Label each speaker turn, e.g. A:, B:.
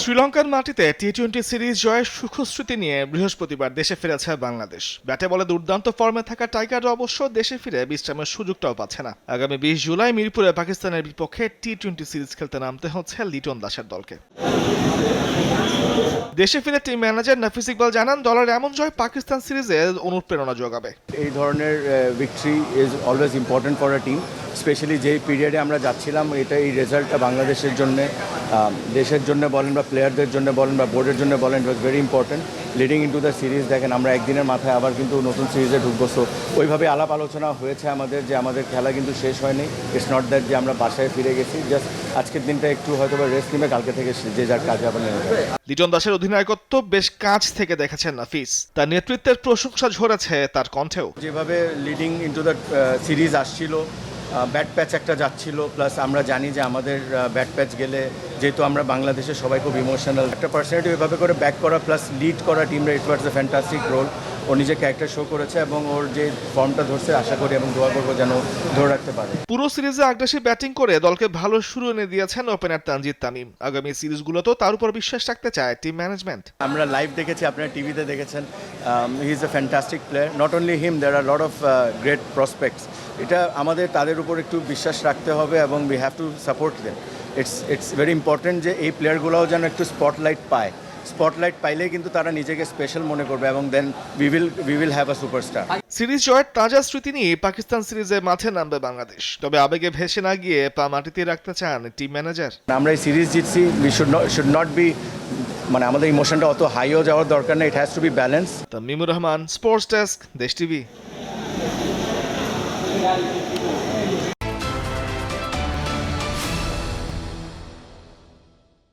A: শ্রীলঙ্কার মাটিতে টি-20 সিরিজ জয়ের সুখস্মৃতি নিয়ে বৃহস্পতিবার দেশে ফিরেছে বাংলাদেশ। ব্যাটে বলে দুর্দান্ত ফর্মে থাকা টাইগাররা অবশ্য দেশে ফিরে বিশ্রামের সুযোগটাও পাচ্ছে না। আগামী 20 জুলাই মিরপুরে পাকিস্তানের বিপক্ষে টি-20 সিরিজ খেলতে নামতে হচ্ছে লিটন দাসের দলকে। দেশে ফিরে টিম ম্যানেজার নাফিস ইকবাল জানান, দলের এমন জয় পাকিস্তান সিরিজে অনুপ্রেরণা যোগাবে।
B: এই ধরনের victory is always important for a team, specially যেই পিরিয়ডে আমরা যাচ্ছিলাম। এই রেজাল্টটা বাংলাদেশের জন্য, দেশের জন্য বলেন বা প্লেয়ারদের জন্য বলেন বা বোর্ডের জন্য বলেন, it was very important leading into the series. দেখেন, আমরা একদিনের মাথায় আবার কিন্তু নতুন সিরিজে ঢুকবো। সো ওইভাবে আলাপ আলোচনা হয়েছে আমাদের যে আমাদের খেলা কিন্তু শেষ হয়নি। ইটস নট দ্যাট যে আমরা বাসায় ফিরে গেছি, জাস্ট আজকের দিনটা একটু হয়তো বা রেস্ট নেবে, কালকে থেকে যে যার কাজে আবার নেমে যাবে।
A: লিটন দাসের অধিনায়কত্ব বেশ কাছ থেকে দেখেছেন নাফিস, তার নেতৃত্বের প্রশংসা ঝরেছে তার কণ্ঠেও।
B: যেভাবে লিডিং ইনটু দ্য সিরিজ আসছিল, ব্যাট প্যাচ একটা যাচ্ছিল, প্লাস আমরা জানি যে আমাদের ব্যাট প্যাচ গেলে যেহেতু আমরা বাংলাদেশের সবাই খুব ইমোশনাল, একটা পার্সোনালিটি এভাবে করে ব্যাক করা প্লাস লিড করা টিমরা, ইট ওয়াজ এ ফ্যান্টাস্টিক রোল। ও নিজে ক্যারেক্টার শো করেছে এবং ওর যে ফর্মটা ধরছে, আশা করি এবং দোয়া করবো যেন ধরে রাখতে পারে।
A: পুরো সিরিজে আগ্রাসী ব্যাটিং করে দলকে ভালো শুরু এনে দিয়েছেন ওপেনার তানজিদ তামিম। আগামী সিরিজগুলোতেও তার উপর বিশ্বাস রাখতে চায় টিম ম্যানেজমেন্ট।
B: আমরা লাইভ দেখেছি, আপনারা টিভিতে দেখেছেন। He is a fantastic player. Not only him, there are lot of great prospects. এটা আমাদের তাদের উপর একটু বিশ্বাস রাখতে হবে এবং we have to support them. It's very important যে এই প্লেয়ারগুলোও যেন একটু স্পটলাইট পায়। স্পটলাইট পাইলেই কিন্তু তারা নিজেকে স্পেশাল মনে করবে এবং then we will have a superstar.
A: Series জয়ের তাজা স্মৃতি নিয়ে পাকিস্তান সিরিজে মাঠে নামবে বাংলাদেশ, তবে আবেগে ভেসে না গিয়ে পা মাটিতে রাখতে চান টিম ম্যানেজার।
B: আমরা এই সিরিজ জিতছি, উই শুড নট বি, মানে আমাদের ইমোশনটা অত হাইও যাওয়ার দরকার নেই। It has to be balance.
A: Tamimur Rahman, sports desk, Desh TV.